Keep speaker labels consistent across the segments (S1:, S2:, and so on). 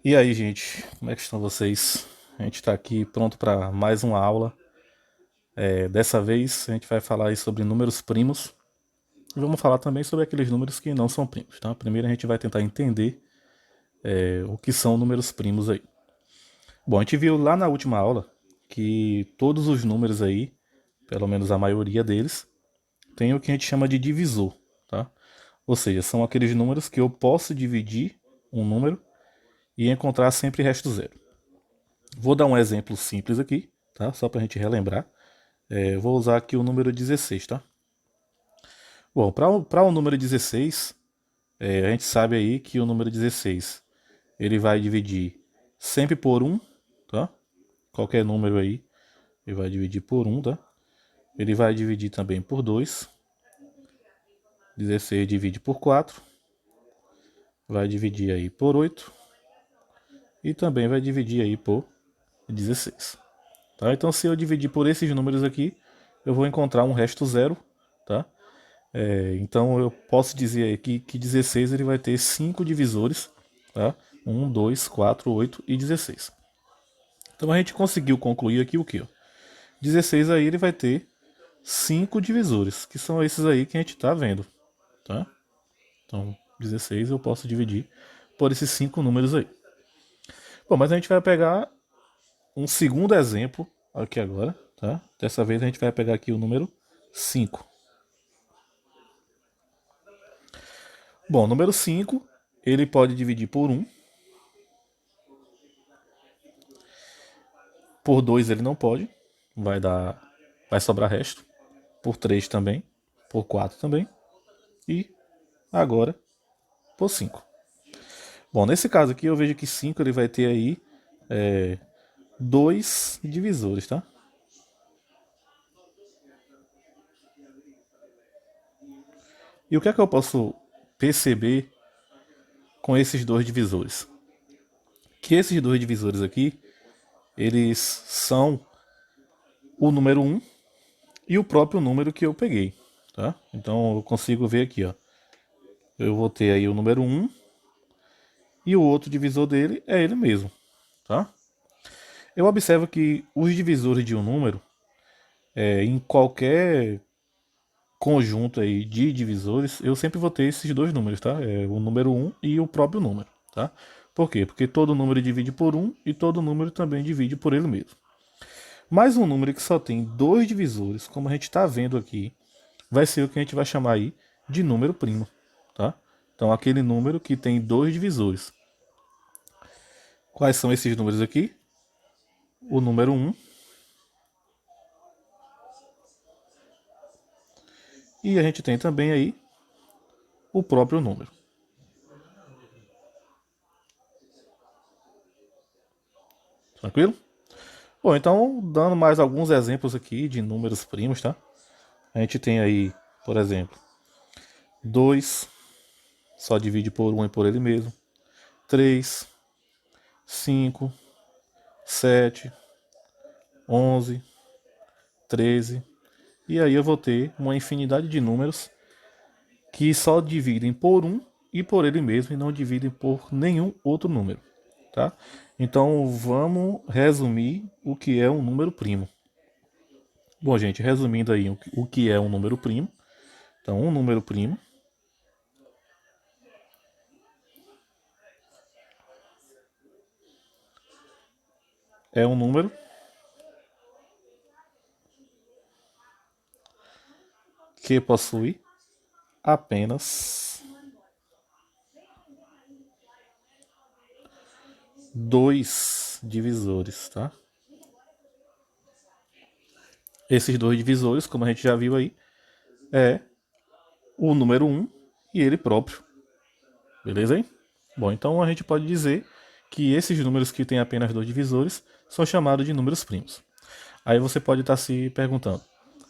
S1: E aí, gente, como é que estão vocês? A gente está aqui pronto para mais uma aula. Dessa vez a gente vai falar aí sobre números primos e vamos falar também sobre aqueles números que não são primos, tá? Primeiro a gente vai tentar entender o que são números primos aí. Bom, a gente viu lá na última aula que todos os números aí, pelo menos a maioria deles, tem o que a gente chama de divisor, tá? Ou seja, são aqueles números que eu posso dividir um número e encontrar sempre resto zero. Vou dar um exemplo simples aqui, tá? Só para a gente relembrar. Vou usar aqui o número 16, tá? Bom, para o número 16, a gente sabe aí que o número 16 ele vai dividir sempre por um, tá? Qualquer número aí, ele vai dividir por um, tá? Ele vai dividir também por 2. 16 divide por 4. Vai dividir aí por 8. E também vai dividir aí por 16. Tá? Então, se eu dividir por esses números aqui, eu vou encontrar um resto zero, tá? Então eu posso dizer aqui que 16 ele vai ter 5 divisores, tá? 1, 2, 4, 8 e 16. Então a gente conseguiu concluir aqui o que? 16 aí ele vai ter 5 divisores, que são esses aí que a gente está vendo, tá? Então 16 eu posso dividir por esses 5 números aí. Bom, mas a gente vai pegar um segundo exemplo aqui agora, tá? Dessa vez a gente vai pegar aqui o número 5. Bom, o número 5 ele pode dividir por um. Por 2 ele não pode. Vai sobrar resto. Por 3 também. Por 4 também. E agora por 5. Bom, nesse caso aqui eu vejo que 5 ele vai ter aí dois divisores, tá? E o que é que eu posso perceber com esses dois divisores? Que esses dois divisores aqui, eles são o número um e o próprio número que eu peguei, tá? Então eu consigo ver aqui, ó. Eu vou ter aí o número um e o outro divisor dele é ele mesmo, tá? Eu observo que os divisores de um número, em qualquer conjunto aí de divisores, eu sempre vou ter esses dois números, tá? O número um e o próprio número, tá? Por quê? Porque todo número divide por um e todo número também divide por ele mesmo. Mas um número que só tem dois divisores, como a gente está vendo aqui, vai ser o que a gente vai chamar aí de número primo, tá? Então aquele número que tem dois divisores. Quais são esses números aqui? O número um e a gente tem também aí o próprio número. Tranquilo? Bom, então, dando mais alguns exemplos aqui de números primos, tá? A gente tem aí, por exemplo, 2 só divide por um e por ele mesmo. 3, 5, 7, 11, 13. E aí eu vou ter uma infinidade de números que só dividem por um e por ele mesmo e não dividem por nenhum outro número, tá? Então vamos resumir o que é um número primo. Bom, gente, resumindo aí o que é um número primo. Então, um número primo é um número que possui apenas dois divisores, tá? Esses dois divisores, como a gente já viu aí, é o número um e ele próprio. Beleza aí? Bom, então a gente pode dizer que esses números que têm apenas dois divisores são chamados de números primos. Aí você pode estar se perguntando: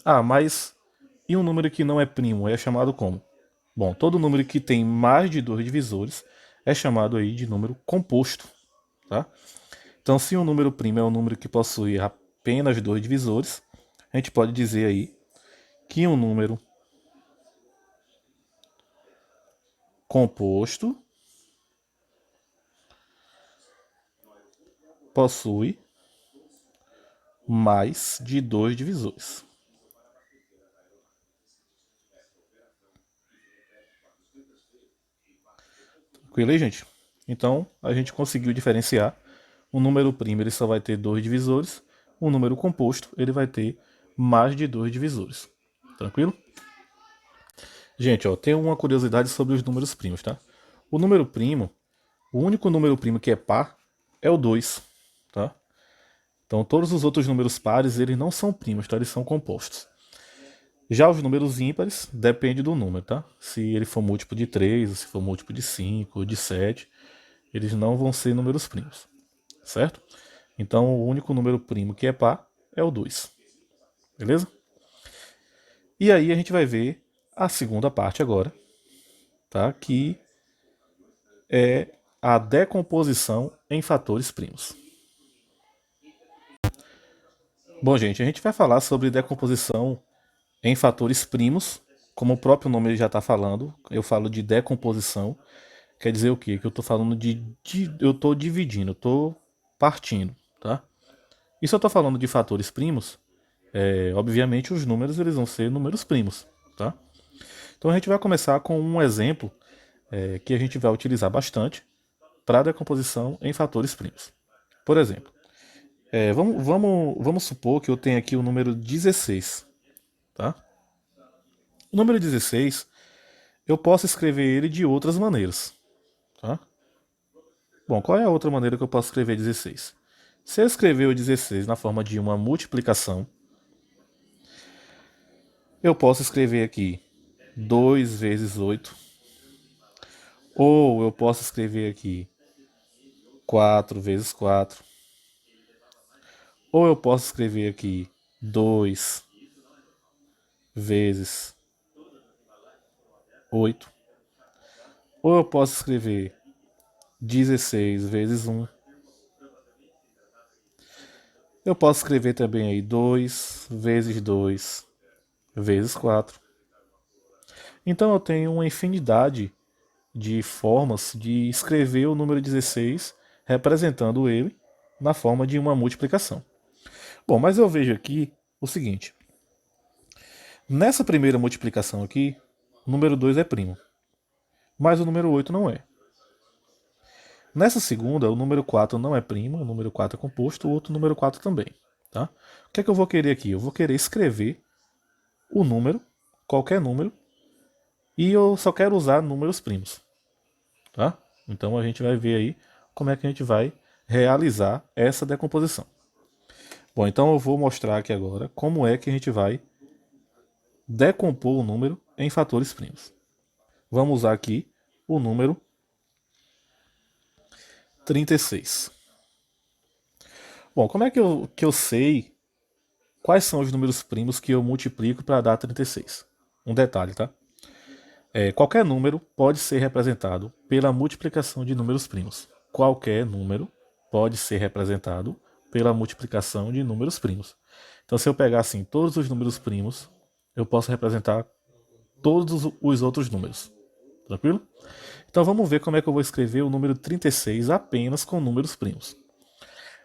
S1: ah, mas e um número que não é primo é chamado como? Bom, todo número que tem mais de dois divisores é chamado aí de número composto, tá? Então, se um número primo é um número que possui apenas dois divisores, a gente pode dizer aí que um número composto possui mais de 2 divisores. Tranquilo aí, gente? Então, a gente conseguiu diferenciar. O número primo ele só vai ter 2 divisores. O número composto ele vai ter mais de 2 divisores. Tranquilo? Gente, ó, tem uma curiosidade sobre os números primos, tá? O número primo, o único número primo que é par é o 2, tá? Então todos os outros números pares, eles não são primos, tá? Eles são compostos. Já os números ímpares, depende do número, tá? Se ele for múltiplo de 3, se for múltiplo de 5, ou de 7, eles não vão ser números primos, certo? Então o único número primo que é par é o 2, beleza? E aí a gente vai ver a segunda parte agora, tá? Que é a decomposição em fatores primos. Bom, gente, a gente vai falar sobre decomposição em fatores primos, como o próprio nome já está falando. Eu falo de decomposição, quer dizer o quê? Que eu estou falando eu estou dividindo, eu estou partindo, tá? E se eu estou falando de fatores primos, obviamente os números eles vão ser números primos, tá? Então a gente vai começar com um exemplo que a gente vai utilizar bastante para decomposição em fatores primos. Por exemplo, vamos supor que eu tenho aqui o número 16, tá? O número 16, eu posso escrever ele de outras maneiras, tá? Bom, qual é a outra maneira que eu posso escrever 16? Se eu escrever o 16 na forma de uma multiplicação, eu posso escrever aqui 2 vezes 8, ou eu posso escrever aqui 4 vezes 4, ou eu posso escrever aqui 2 vezes 8, ou eu posso escrever 16 vezes 1. Eu posso escrever também aí 2 vezes 2 vezes 4. Então eu tenho uma infinidade de formas de escrever o número 16, representando ele na forma de uma multiplicação. Bom, mas eu vejo aqui o seguinte. Nessa primeira multiplicação aqui, o número 2 é primo, mas o número 8 não é. Nessa segunda, o número 4 não é primo, o número 4 é composto, o outro número 4 também. Tá? O que é que eu vou querer aqui? Eu vou querer escrever o número, qualquer número, e eu só quero usar números primos. Tá? Então a gente vai ver aí como é que a gente vai realizar essa decomposição. Bom, então eu vou mostrar aqui agora como é que a gente vai decompor o número em fatores primos. Vamos usar aqui o número 36. Bom, como é que eu sei quais são os números primos que eu multiplico para dar 36? Um detalhe, tá? Qualquer número pode ser representado pela multiplicação de números primos. Qualquer número pode ser representado pela multiplicação de números primos. Então, se eu pegar assim todos os números primos, eu posso representar todos os outros números. Tranquilo? Então vamos ver como é que eu vou escrever o número 36 apenas com números primos.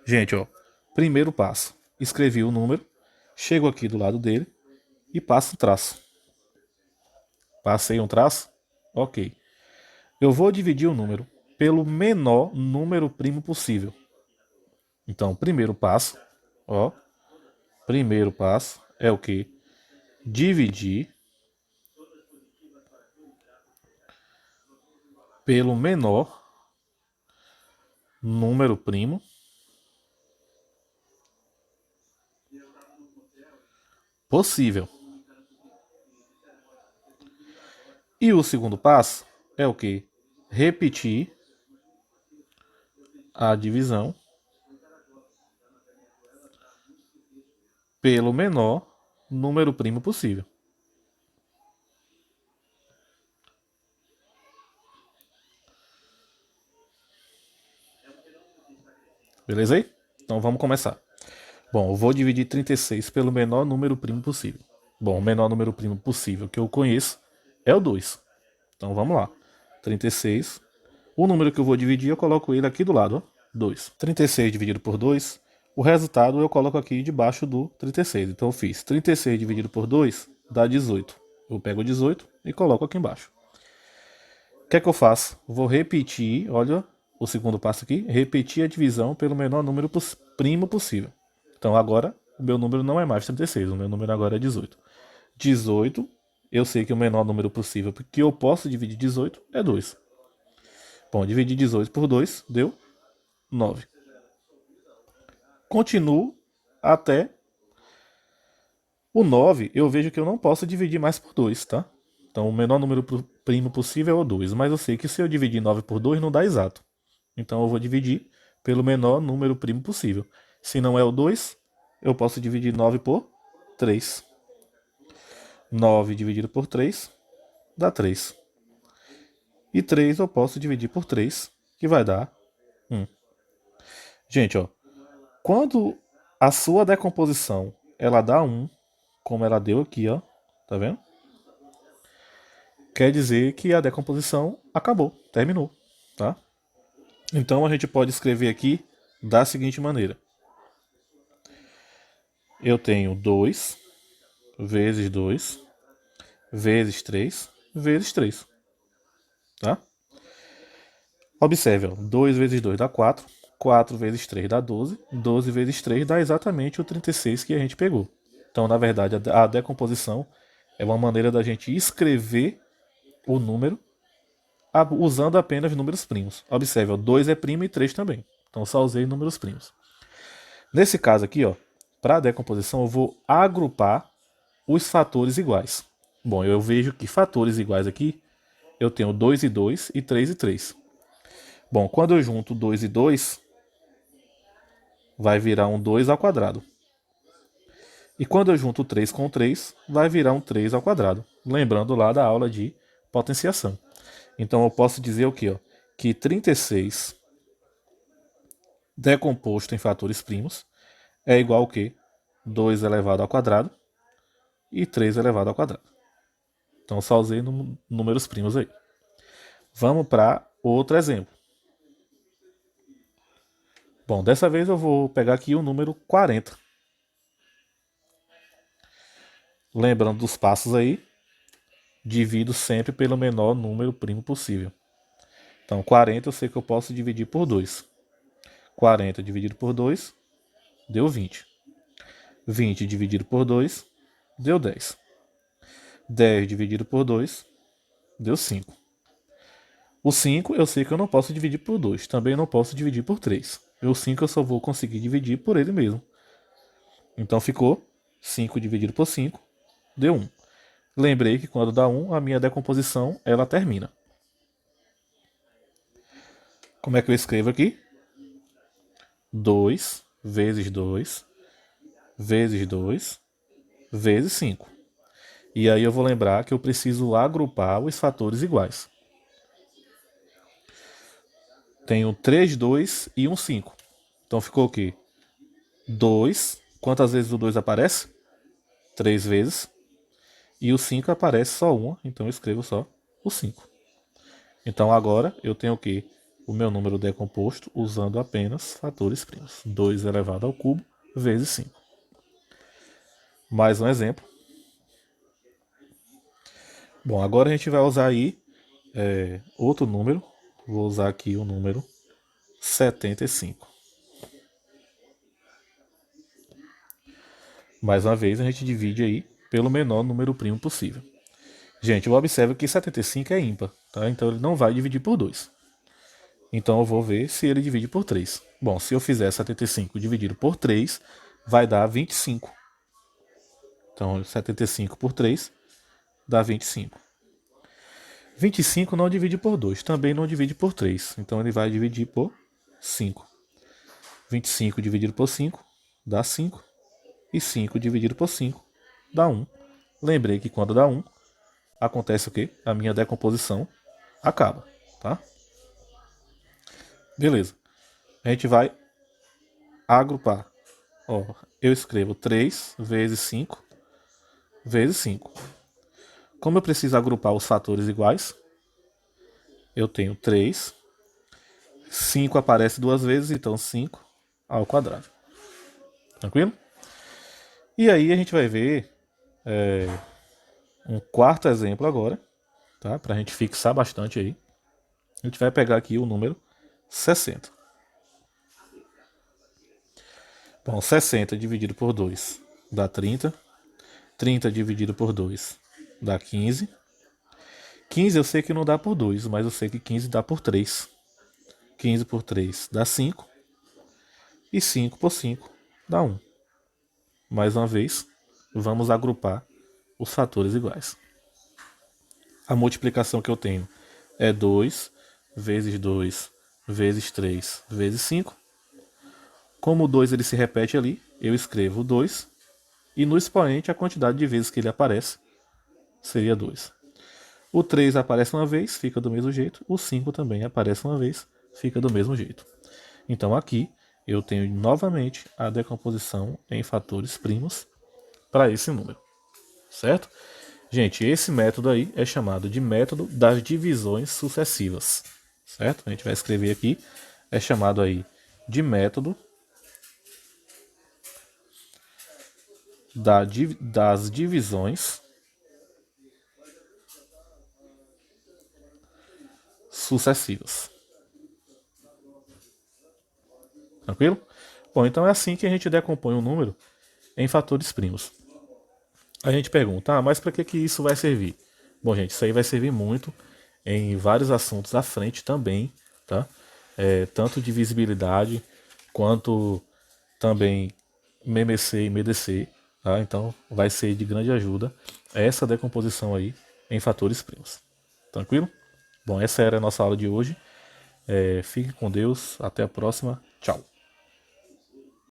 S1: Gente, ó, primeiro passo. Escrevi o número, chego aqui do lado dele e passo um traço. Passei um traço? Ok. Eu vou dividir o número pelo menor número primo possível. Então, primeiro passo, ó, primeiro passo é o que? Dividir pelo menor número primo possível. E o segundo passo é o que? Repetir a divisão pelo menor número primo possível. Beleza aí? Então vamos começar. Bom, eu vou dividir 36 pelo menor número primo possível. Bom, o menor número primo possível que eu conheço é o 2. Então vamos lá. 36. O número que eu vou dividir, eu coloco ele aqui do lado. Ó. 2. 36 dividido por 2, o resultado eu coloco aqui debaixo do 36. Então eu fiz 36 dividido por 2 dá 18. Eu pego 18 e coloco aqui embaixo. O que é que eu faço? Vou repetir, olha o segundo passo aqui, repetir a divisão pelo menor número primo possível. Então agora o meu número não é mais 36, o meu número agora é 18. 18, eu sei que o menor número possível que eu posso dividir 18 é 2. Bom, dividir 18 por 2 deu 9. Continuo até o 9, eu vejo que eu não posso dividir mais por 2, tá? Então o menor número primo possível é o 2, mas eu sei que se eu dividir 9 por 2 não dá exato. Então eu vou dividir pelo menor número primo possível. Se não é o 2, eu posso dividir 9 por 3. 9 dividido por 3 dá 3. E 3 eu posso dividir por 3, que vai dar 1. Gente, ó, quando a sua decomposição ela dá 1, como ela deu aqui, ó, tá vendo? Quer dizer que a decomposição acabou, terminou, tá? Então a gente pode escrever aqui da seguinte maneira. Eu tenho 2 vezes 2 vezes 3 vezes 3, tá? Observe, ó, 2 vezes 2 dá 4, 4 vezes 3 dá 12, 12 vezes 3 dá exatamente o 36 que a gente pegou. Então, na verdade, a decomposição é uma maneira da gente escrever o número usando apenas números primos. Observe, ó, 2 é primo e 3 também. Então, só usei números primos. Nesse caso aqui, ó, para a decomposição, eu vou agrupar os fatores iguais. Bom, eu vejo que fatores iguais aqui, eu tenho 2 e 2 e 3 e 3. Bom, quando eu junto 2 e 2, vai virar um 2 ao quadrado. E quando eu junto 3 com 3, vai virar um 3 ao quadrado. Lembrando lá da aula de potenciação. Então eu posso dizer o quê? Ó? Que 36 decomposto em fatores primos é igual ao quê? 2 elevado ao quadrado e 3 elevado ao quadrado. Então só usei números primos aí. Vamos para outro exemplo. Bom, dessa vez eu vou pegar aqui o número 40. Lembrando dos passos aí, divido sempre pelo menor número primo possível. Então 40 eu sei que eu posso dividir por 2. 40 dividido por 2 deu 20. 20 dividido por 2 deu 10. 10 dividido por 2 deu 5. O 5 eu sei que eu não posso dividir por 2. Também não posso dividir por 3. O 5 eu só vou conseguir dividir por ele mesmo. Então ficou 5 dividido por 5 deu 1. Lembrei que quando dá 1, a minha decomposição ela termina. Como é que eu escrevo aqui? 2 vezes 2 vezes 2 vezes 5. E aí eu vou lembrar que eu preciso agrupar os fatores iguais. Tenho 3, 2 e 1, 5. Então ficou o quê? 2. Quantas vezes o 2 aparece? 3 vezes. E o 5 aparece só uma, então eu escrevo só o 5. Então agora eu tenho o quê? O meu número decomposto usando apenas fatores primos. 2 elevado ao cubo vezes 5. Mais um exemplo. Bom, agora a gente vai usar aí outro número. Vou usar aqui o número 75. Mais uma vez a gente divide aí pelo menor número primo possível. Gente, eu observo que 75 é ímpar, tá? Então ele não vai dividir por 2. Então eu vou ver se ele divide por 3. Bom, se eu fizer 75 dividido por 3, vai dar 25. Então 75 por 3 dá 25. 25 não divide por 2, também não divide por 3. Então ele vai dividir por 5. 25 dividido por 5 dá 5. E 5 dividido por 5 dá 1. Lembrei que quando dá 1, acontece o quê? A minha decomposição acaba, tá? Beleza. A gente vai agrupar. Ó, eu escrevo 3 vezes 5 vezes 5. Como eu preciso agrupar os fatores iguais, eu tenho 3 5 aparece duas vezes, então 5 ao quadrado. Tranquilo? E aí a gente vai ver um quarto exemplo agora, tá? Para a gente fixar bastante aí. A gente vai pegar aqui o número 60. Bom, 60 dividido por 2 dá 30. 30 dividido por 2 dá 15. 15 eu sei que não dá por 2, mas eu sei que 15 dá por 3. 15 por 3 dá 5. E 5 por 5 dá 1. Mais uma vez, vamos agrupar os fatores iguais. A multiplicação que eu tenho é 2 vezes 2 vezes 3 vezes 5. Como o 2 ele se repete ali, eu escrevo 2. E no expoente, a quantidade de vezes que ele aparece seria 2. O 3 aparece uma vez, fica do mesmo jeito. O 5 também aparece uma vez, fica do mesmo jeito. Então aqui eu tenho novamente a decomposição em fatores primos para esse número. Certo? Gente, esse método aí é chamado de método das divisões sucessivas. Certo? A gente vai escrever aqui, é chamado aí de método das divisões sucessivas. Tranquilo? Bom, então é assim que a gente decompõe um número em fatores primos. A gente pergunta, mas para que isso vai servir? Bom, gente, isso aí vai servir muito em vários assuntos à frente também, tá? Tanto divisibilidade quanto também MMC e MDC, tá? Então vai ser de grande ajuda essa decomposição aí em fatores primos. Tranquilo? Bom, essa era a nossa aula de hoje. Fique com Deus, até a próxima. Tchau.